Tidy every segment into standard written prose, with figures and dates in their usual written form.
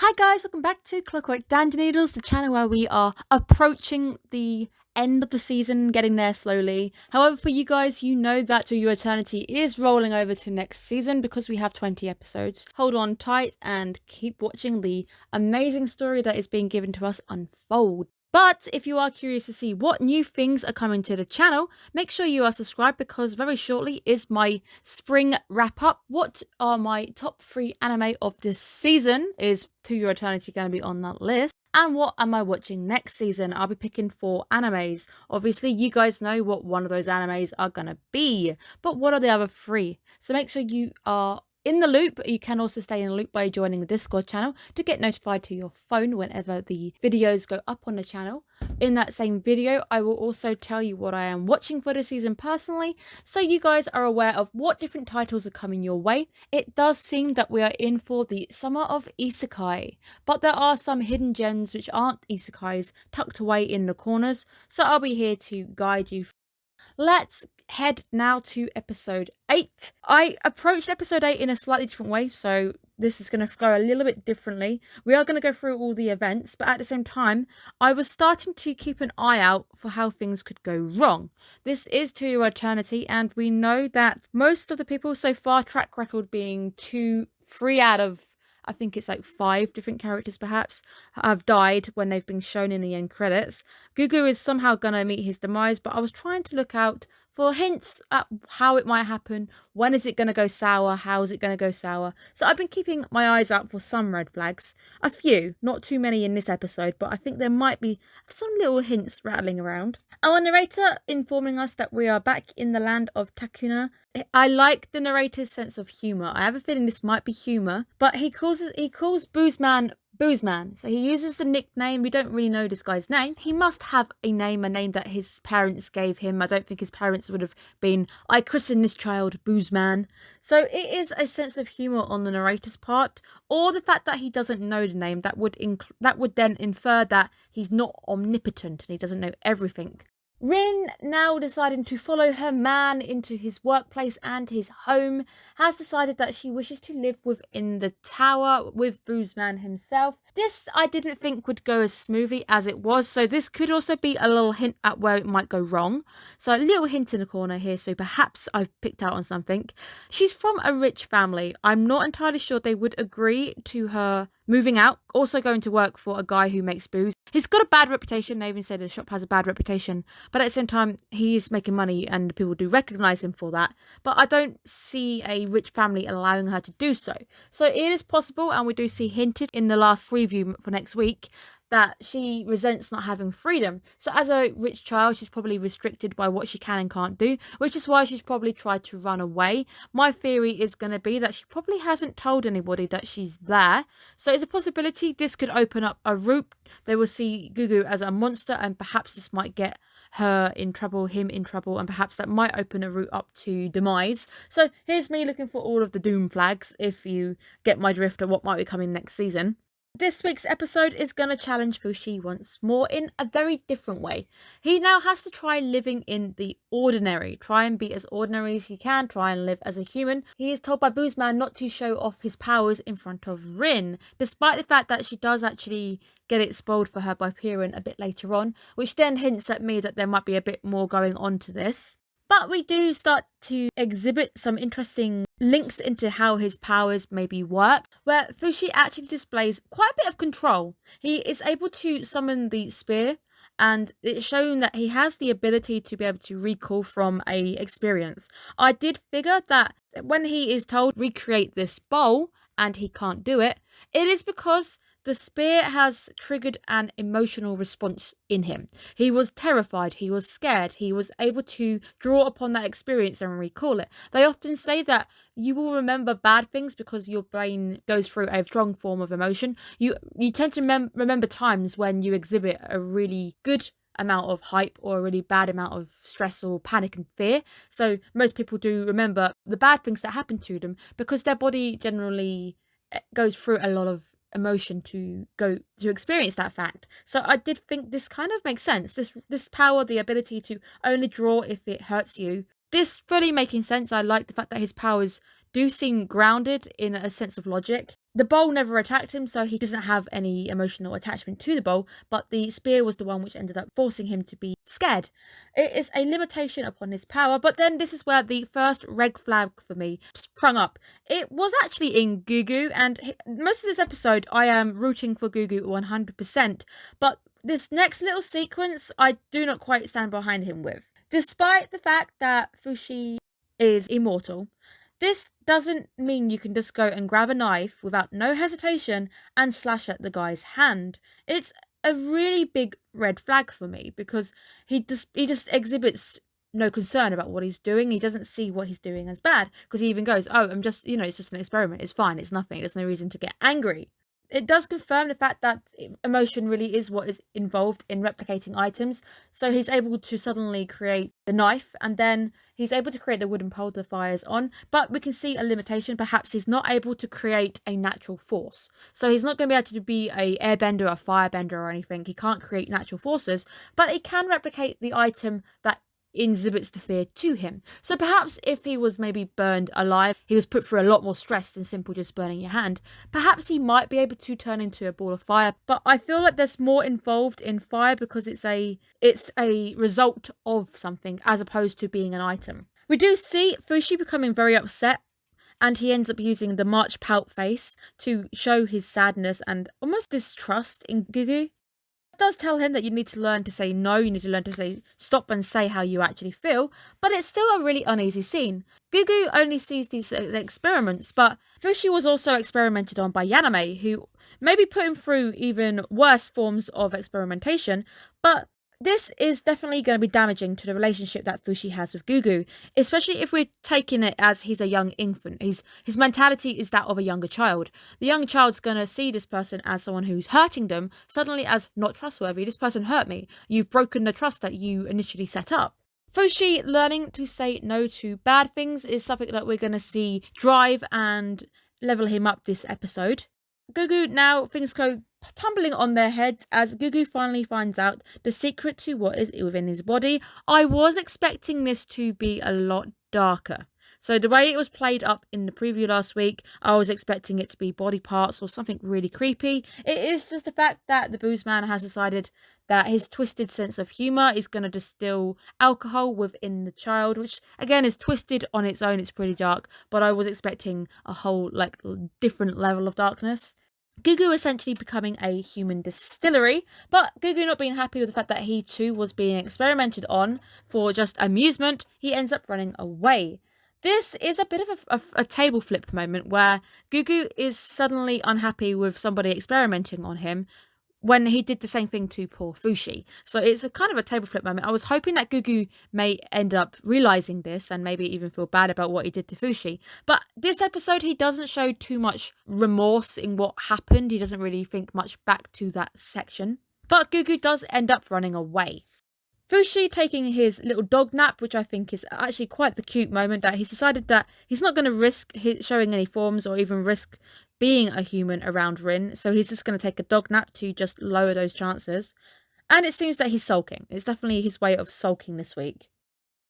Hi guys, welcome back to Clockwork Noodles, the channel where we are approaching the end of the season, getting there slowly. However, for you guys, you know that To Your Eternity is rolling over to next season because we have 20 episodes. Hold on tight and keep watching the amazing story that is being given to us unfold. But if you are curious to see what new things are coming to the channel, make sure you are subscribed because very shortly is my spring wrap up. What are my top 3 anime of this season? Is To Your Eternity going to be on that list? And what am I watching next season? I'll be picking 4 animes. Obviously, you guys know what one of those animes are going to be. But what are the other 3? So make sure you are in the loop. You can also stay in the loop by joining the Discord channel to get notified to your phone whenever the videos go up on the channel. In that same video, I will also tell you what I am watching for this season personally, so you guys are aware of what different titles are coming your way. It does seem that we are in for the summer of isekai, but there are some hidden gems which aren't isekais tucked away in the corners, so I'll be here to guide you. Let's head now to episode 8. I approached episode 8 in a slightly different way, so this is going to go a little bit differently. We are going to go through all the events, but at the same time, I was starting to keep an eye out for how things could go wrong. This is To Your Eternity, and we know that most of the people so far, track record being 3 out of, I think it's like 5 different characters perhaps, have died when they've been shown in the end credits. Gugu is somehow going to meet his demise, but I was trying to look out for hints at how it might happen. When is it going to go sour? How is it going to go sour? So I've been keeping my eyes out for some red flags. A few, not too many in this episode, but I think there might be some little hints rattling around. Our narrator informing us that we are back in the land of Takuna. I like the narrator's sense of humour. I have a feeling this might be humour, but he calls Boozman Boozman. So he uses the nickname. We don't really know this guy's name. He must have a name that his parents gave him. I don't think his parents would have been, I christened this child Boozman. So it is a sense of humour on the narrator's part, or the fact that he doesn't know the name. That would then infer that he's not omnipotent and he doesn't know everything. Rin, now deciding to follow her man into his workplace and his home, has decided that she wishes to live within the tower with Boozman himself. This I didn't think would go as smoothly as it was, so this could also be a little hint at where it might go wrong. So a little hint in the corner here, so perhaps I've picked out on something. She's from a rich family. I'm not entirely sure they would agree to her moving out, also going to work for a guy who makes booze. He's got a bad reputation. They even said the shop has a bad reputation, but at the same time, he is making money and people do recognise him for that. But I don't see a rich family allowing her to do so. So it is possible, and we do see hinted in the last preview for next week, that she resents not having freedom. So as a rich child, she's probably restricted by what she can and can't do, which is why she's probably tried to run away. My theory is going to be that she probably hasn't told anybody that she's there. So it's a possibility this could open up a route. They will see Gugu as a monster, and perhaps this might get her in trouble, him in trouble, and perhaps that might open a route up to demise. So here's me looking for all of the doom flags, if you get my drift of what might be coming next season. This week's episode is going to challenge Fushi once more in a very different way. He now has to try living in the ordinary, try and be as ordinary as he can, try and live as a human. He is told by Boozman not to show off his powers in front of Rin, despite the fact that she does actually get it spoiled for her by Piran a bit later on, which then hints at me that there might be a bit more going on to this. But we do start to exhibit some interesting links into how his powers maybe work, where Fushi actually displays quite a bit of control. He is able to summon the spear, and it's shown that he has the ability to be able to recall from a experience. I did figure that when he is told recreate this bowl and he can't do it, it is because the spear has triggered an emotional response in him. He was terrified, he was scared, he was able to draw upon that experience and recall it. They often say that you will remember bad things because your brain goes through a strong form of emotion. You tend to remember times when you exhibit a really good amount of hype or a really bad amount of stress or panic and fear. So most people do remember the bad things that happen to them because their body generally goes through a lot of emotion to experience that fact. So I did think this kind of makes sense. This power, the ability to only draw if it hurts you, this fully making sense. I like the fact that his powers do seem grounded in a sense of logic. The bowl never attacked him, so he doesn't have any emotional attachment to the bowl, but the spear was the one which ended up forcing him to be scared. It is a limitation upon his power, but then this is where the first red flag for me sprung up. It was actually in Gugu, and most of this episode I am rooting for Gugu 100%, but this next little sequence I do not quite stand behind him with. Despite the fact that Fushi is immortal, this doesn't mean you can just go and grab a knife without no hesitation and slash at the guy's hand. It's a really big red flag for me because he just exhibits no concern about what he's doing. He doesn't see what he's doing as bad because he even goes, "Oh, I'm just, it's just an experiment. It's fine. It's nothing. There's no reason to get angry." It does confirm the fact that emotion really is what is involved in replicating items. So he's able to suddenly create the knife, and then he's able to create the wooden pole the fire's on. But we can see a limitation. Perhaps he's not able to create a natural force. So he's not going to be able to be a airbender, a firebender or anything. He can't create natural forces, but he can replicate the item that exhibits the fear to him. So perhaps if he was maybe burned alive, he was put through a lot more stress than simple just burning your hand, perhaps he might be able to turn into a ball of fire. But I feel like there's more involved in fire because it's a result of something as opposed to being an item. We do see Fushi becoming very upset, and he ends up using the March pout face to show his sadness and almost distrust in Gugu. Does tell him that you need to learn to say no, you need to learn to say stop and say how you actually feel, but it's still a really uneasy scene. Gugu only sees these experiments, but Fushi was also experimented on by Yaname, who maybe put him through even worse forms of experimentation, but this is definitely going to be damaging to the relationship that Fushi has with Gugu, especially if we're taking it as he's a young infant. His mentality is that of a younger child. The younger child's going to see this person as someone who's hurting them, suddenly as not trustworthy. This person hurt me. You've broken the trust that you initially set up. Fushi learning to say no to bad things is something that we're going to see drive and level him up this episode. Gugu, now things go tumbling on their heads as Gugu finally finds out the secret to what is within his body. I was expecting this to be a lot darker. So the way it was played up in the preview last week, I was expecting it to be body parts or something really creepy. It is just the fact that the booze man has decided that his twisted sense of humour is going to distill alcohol within the child, which again is twisted on its own. It's pretty dark, but I was expecting a whole different level of darkness. Gugu essentially becoming a human distillery, but Gugu not being happy with the fact that he too was being experimented on for just amusement, he ends up running away. This is a bit of a table flip moment where Gugu is suddenly unhappy with somebody experimenting on him when he did the same thing to poor Fushi. So it's a kind of a table flip moment. I was hoping that Gugu may end up realising this and maybe even feel bad about what he did to Fushi. But this episode, he doesn't show too much remorse in what happened. He doesn't really think much back to that section. But Gugu does end up running away. Fushi taking his little dog nap, which I think is actually quite the cute moment, that he's decided that he's not going to risk showing any forms or even risk being a human around Rin, so he's just going to take a dog nap to just lower those chances. And it seems that he's sulking. It's definitely his way of sulking this week.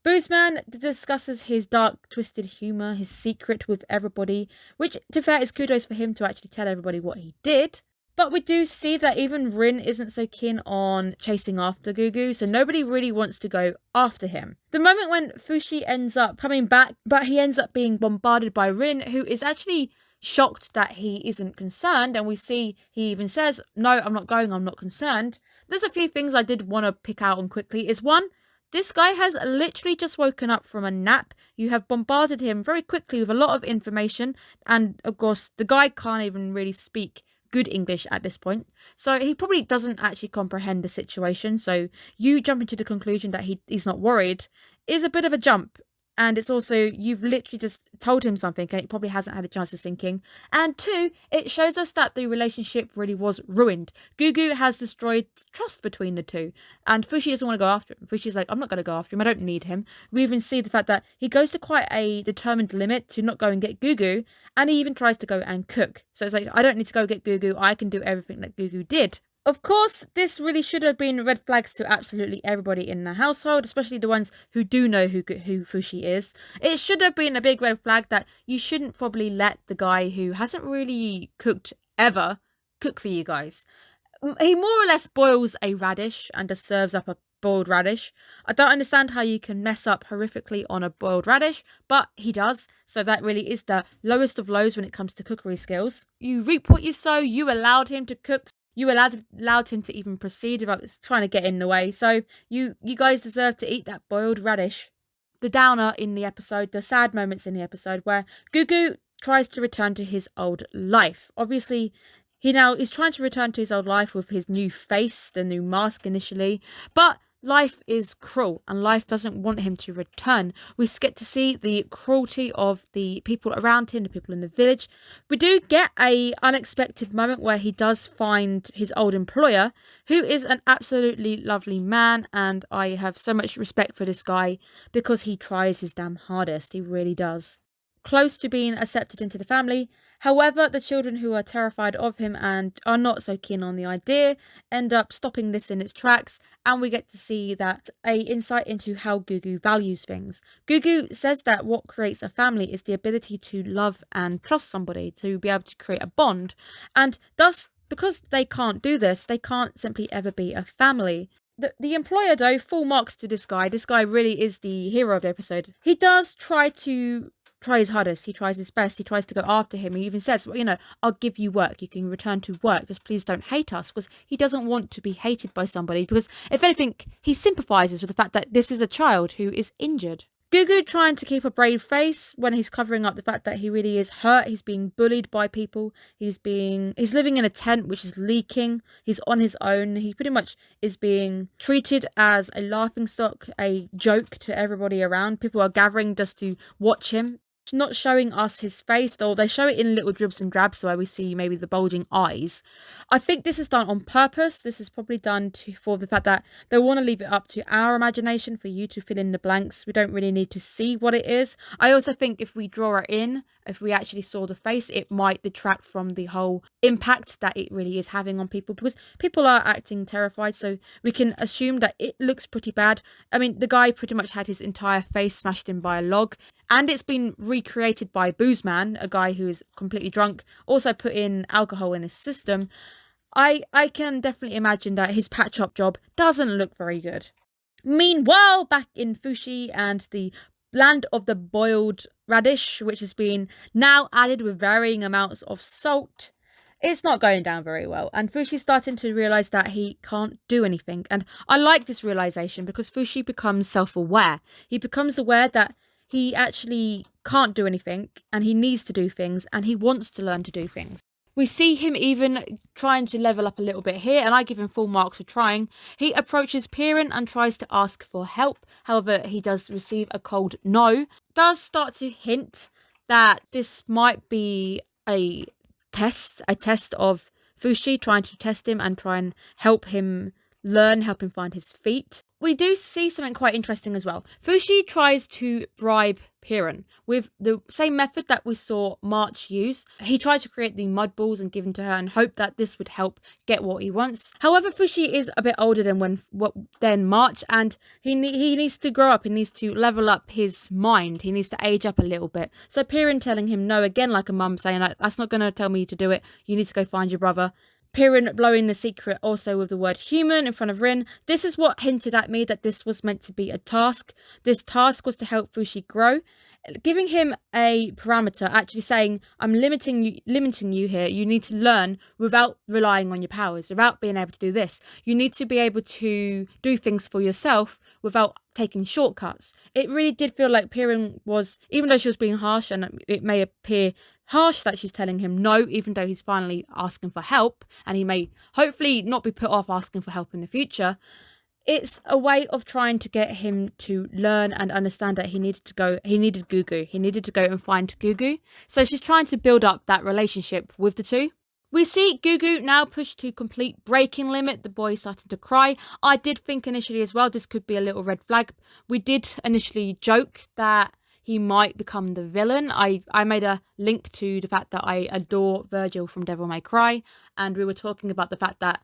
Boozman discusses his dark, twisted humour, his secret with everybody, which, to be fair, is kudos for him to actually tell everybody what he did. But we do see that even Rin isn't so keen on chasing after Gugu, so nobody really wants to go after him. The moment when Fushi ends up coming back, but he ends up being bombarded by Rin, who is actually shocked that he isn't concerned, and we see he even says, "No, I'm not going, I'm not concerned." There's a few things I did want to pick out on quickly. Is one, this guy has literally just woken up from a nap. You have bombarded him very quickly with a lot of information, and of course the guy can't even really speak good English at this point, so he probably doesn't actually comprehend the situation. So you jumping to the conclusion that he's not worried is a bit of a jump. And it's also, you've literally just told him something and it probably hasn't had a chance of sinking. And two, it shows us that the relationship really was ruined. Gugu has destroyed trust between the two. And Fushi doesn't want to go after him. Fushi's like, I'm not going to go after him. I don't need him. We even see the fact that he goes to quite a determined limit to not go and get Gugu. And he even tries to go and cook. So it's like, I don't need to go get Gugu. I can do everything that Gugu did. Of course, this really should have been red flags to absolutely everybody in the household, especially the ones who do know who Fushi is. It should have been a big red flag that you shouldn't probably let the guy who hasn't really cooked ever cook for you guys. He more or less boils a radish and just serves up a boiled radish. I don't understand how you can mess up horrifically on a boiled radish, but he does. So that really is the lowest of lows when it comes to cookery skills. You reap what you sow. You allowed him to cook. You allowed him to even proceed without trying to get in the way. So you guys deserve to eat that boiled radish. The downer in the episode, the sad moments in the episode where Gugu tries to return to his old life. Obviously, he now is trying to return to his old life with his new face, the new mask initially, but life is cruel and life doesn't want him to return. We get to see the cruelty of the people around him, the people in the village. We do get a unexpected moment where he does find his old employer, who is an absolutely lovely man, and I have so much respect for this guy because he tries his damn hardest. He really does. Close to being accepted into the family. However, the children who are terrified of him and are not so keen on the idea end up stopping this in its tracks, and we get to see that a insight into how Gugu values things. Gugu says that what creates a family is the ability to love and trust somebody, to be able to create a bond, and thus, because they can't do this, they can't simply ever be a family. The employer, though, full marks to this guy. This guy really is the hero of the episode. He does try his hardest. He tries his best. He tries to go after him. He even says, well, I'll give you work. You can return to work. Just please don't hate us, because he doesn't want to be hated by somebody, because if anything, he sympathizes with the fact that this is a child who is injured. Gugu trying to keep a brave face when he's covering up the fact that he really is hurt. He's being bullied by people. He's living in a tent which is leaking. He's on his own. He pretty much is being treated as a laughingstock, a joke to everybody around. People are gathering just to watch him. Not showing us his face, though they show it in little dribs and drabs where we see maybe the bulging eyes. I think this is done on purpose. This is probably done for the fact that they want to leave it up to our imagination for you to fill in the blanks. We don't really need to see what it is. I also think if we draw it in, if we actually saw the face, it might detract from the whole impact that it really is having on people, because people are acting terrified, so we can assume that it looks pretty bad. I mean, the guy pretty much had his entire face smashed in by a log, and it's been recreated by Booze Man, a guy who is completely drunk, also put in alcohol in his system. I can definitely imagine that his patch-up job doesn't look very good. Meanwhile, back in Fushi and the land of the boiled radish, which has been now added with varying amounts of salt, it's not going down very well. And Fushi's starting to realise that he can't do anything. And I like this realisation because Fushi becomes self-aware. He becomes aware that he actually can't do anything and he needs to do things and he wants to learn to do things. We see him even trying to level up a little bit here, and I give him full marks for trying. He approaches Piran and tries to ask for help. However, he does receive a cold no. Does start to hint that this might be a test of Fushi, trying to test him and try and help him learn, help him find his feet. We do see something quite interesting as well. Fushi tries to bribe Piran with the same method that we saw March use. He tried to create the mud balls and give them to her and hope that this would help get what he wants. However, Fushi is a bit older than March, and he needs to grow up. He needs to level up his mind. He needs to age up a little bit. So Piran telling him no again, like a mum saying, that's not going to tell me to do it. You need to go find your brother. Piran blowing the secret also with the word human in front of Rin. This is what hinted at me that this was meant to be a task. This task was to help Fushi grow. Giving him a parameter, actually saying, I'm limiting you here. You need to learn without relying on your powers, without being able to do this. You need to be able to do things for yourself without taking shortcuts. It really did feel like Piran was, even though she was being harsh and it may appear harsh that she's telling him no, even though he's finally asking for help, and he may hopefully not be put off asking for help in the future. It's a way of trying to get him to learn and understand that he needed Gugu. He needed to go and find Gugu. So she's trying to build up that relationship with the two. We see Gugu now pushed to complete breaking limit. The boy is starting to cry. I did think initially as well this could be a little red flag. We did initially joke that he might become the villain. I made a link to the fact that I adore Virgil from Devil May Cry, and we were talking about the fact that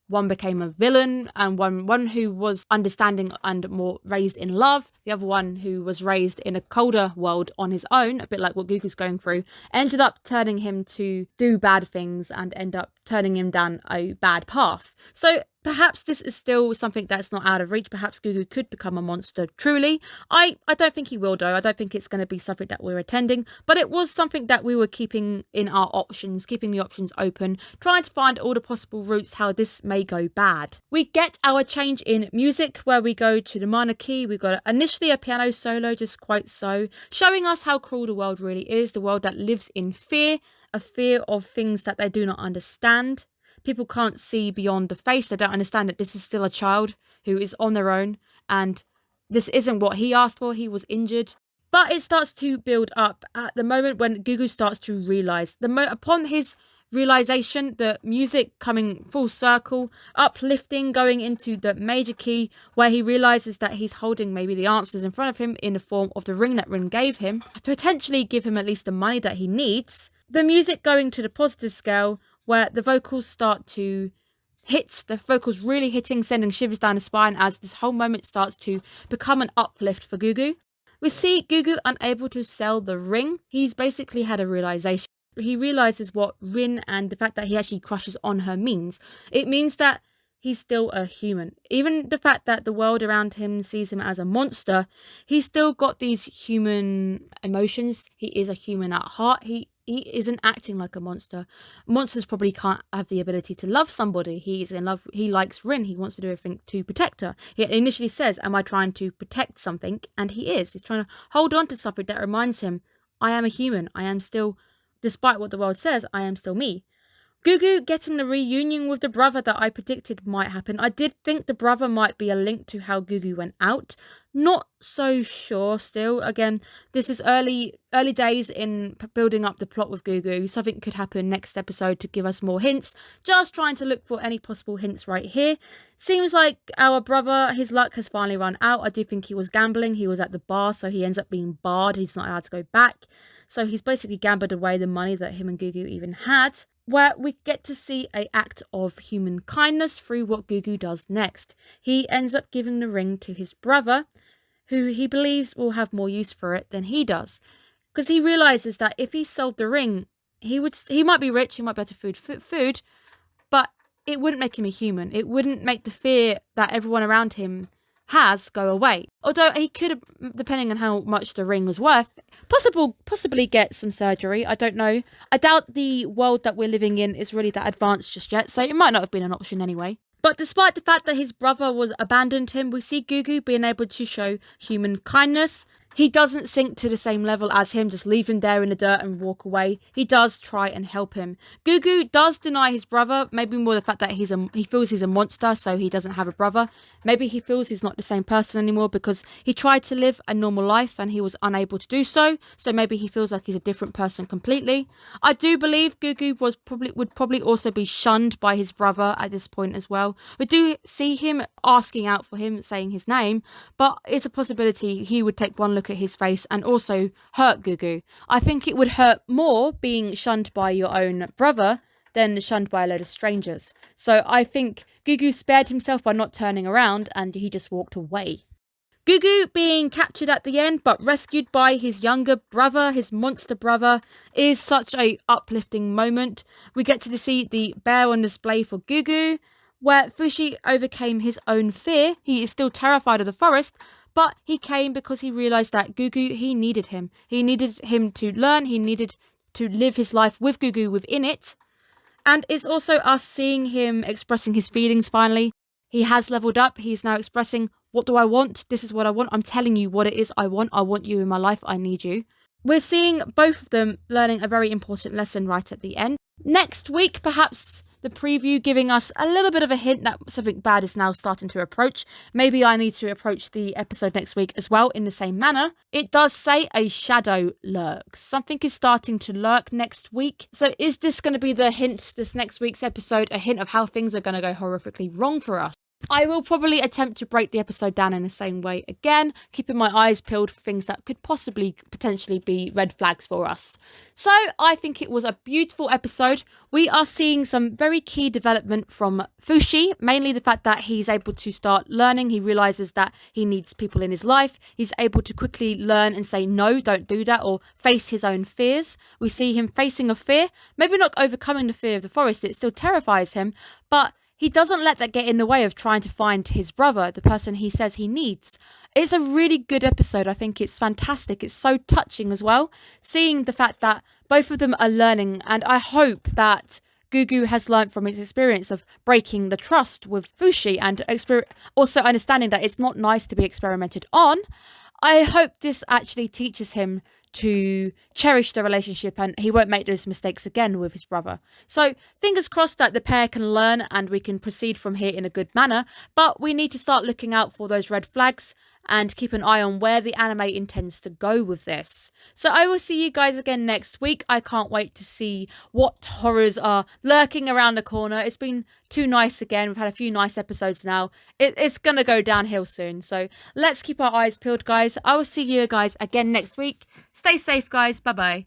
One became a villain, and one who was understanding and more raised in love. The other one who was raised in a colder world on his own, a bit like what Gugu's going through, ended up turning him to do bad things and end up turning him down a bad path. So perhaps this is still something that's not out of reach. Perhaps Gugu could become a monster truly. I don't think he will, though. I don't think it's going to be something that we're attending, but it was something that we were keeping in our options, keeping the options open, trying to find all the possible routes how this may go bad. We get our change in music where we go to the minor key. We got initially a piano solo, just quite so, showing us how cruel the world really is, the world that lives in fear, a fear of things that they do not understand. People can't see beyond the face. They don't understand that this is still a child who is on their own, and this isn't what he asked for. He was injured. But it starts to build up at the moment when Gugu starts to realise. Upon his realisation, the music coming full circle, uplifting, going into the major key, where he realises that he's holding maybe the answers in front of him in the form of the ring that Rin gave him, to potentially give him at least the money that he needs. The music going to the positive scale, where the vocals start to hit, the vocals really hitting, sending shivers down the spine as this whole moment starts to become an uplift for Gugu. We see Gugu unable to sell the ring. He's basically had a realisation. He realises what Rin and the fact that he actually crushes on her means. It means that he's still a human. Even the fact that the world around him sees him as a monster, he's still got these human emotions. He is a human at heart. He isn't acting like a monster. Monsters probably can't have the ability to love somebody. He's in love. He likes Rin. He wants to do everything to protect her. He initially says, am I trying to protect something? And he is. He's trying to hold on to something that reminds him, I am a human. I am still, despite what the world says, I am still me. Gugu getting the reunion with the brother that I predicted might happen. I did think the brother might be a link to how Gugu went out. Not so sure still. Again, this is early days in building up the plot with Gugu. Something could happen next episode to give us more hints. Just trying to look for any possible hints right here. Seems like our brother, his luck has finally run out. I do think he was gambling. He was at the bar, so he ends up being barred. He's not allowed to go back. So he's basically gambled away the money that him and Gugu even had, where we get to see an act of human kindness through what Gugu does next. He ends up giving the ring to his brother, who he believes will have more use for it than he does. Because he realises that if he sold the ring, he might be rich, he might be able to food, but it wouldn't make him a human. It wouldn't make the fear that everyone around him has go away. Although he could, depending on how much the ring was worth, possibly get some surgery. I don't know. I doubt the world that we're living in is really that advanced just yet, so it might not have been an option anyway. But despite the fact that his brother abandoned him, we see Gugu being able to show human kindness. He doesn't sink to the same level as him, just leave him there in the dirt and walk away. He does try and help him. Gugu does deny his brother, maybe more the fact that he feels he's a monster, so he doesn't have a brother. Maybe he feels he's not the same person anymore because he tried to live a normal life and he was unable to do so. So maybe he feels like he's a different person completely. I do believe Gugu would probably also be shunned by his brother at this point as well. We do see him asking out for him, saying his name, but it's a possibility he would take one look at his face and also hurt Gugu. I think it would hurt more being shunned by your own brother than shunned by a load of strangers. So I think Gugu spared himself by not turning around and he just walked away. Gugu being captured at the end but rescued by his younger brother, his monster brother, is such a uplifting moment. We get to see the bear on display for Gugu, where Fushi overcame his own fear. He is still terrified of the forest, but he came because he realised that Gugu, he needed him. He needed him to learn. He needed to live his life with Gugu within it. And it's also us seeing him expressing his feelings finally. He has leveled up. He's now expressing, what do I want? This is what I want. I'm telling you what it is I want. I want you in my life. I need you. We're seeing both of them learning a very important lesson right at the end. Next week, perhaps the preview giving us a little bit of a hint that something bad is now starting to approach. Maybe I need to approach the episode next week as well in the same manner. It does say a shadow lurks. Something is starting to lurk next week. So is this going to be the hint, this next week's episode, a hint of how things are going to go horrifically wrong for us? I will probably attempt to break the episode down in the same way again, keeping my eyes peeled for things that could potentially be red flags for us. So I think it was a beautiful episode. We are seeing some very key development from Fushi, mainly the fact that he's able to start learning. He realizes that he needs people in his life. He's able to quickly learn and say, no, don't do that, or face his own fears. We see him facing a fear, maybe not overcoming the fear of the forest. It still terrifies him, but he doesn't let that get in the way of trying to find his brother, the person he says he needs. It's a really good episode. I think it's fantastic. It's so touching as well, seeing the fact that both of them are learning, and I hope that Gugu has learned from his experience of breaking the trust with Fushi and also understanding that it's not nice to be experimented on. I hope this actually teaches him to cherish the relationship and he won't make those mistakes again with his brother. So fingers crossed that the pair can learn and we can proceed from here in a good manner, but we need to start looking out for those red flags and keep an eye on where the anime intends to go with this. So I will see you guys again next week. I can't wait to see what horrors are lurking around the corner. It's been too nice again. We've had a few nice episodes now. It's going to go downhill soon. So let's keep our eyes peeled, guys. I will see you guys again next week. Stay safe, guys. Bye-bye.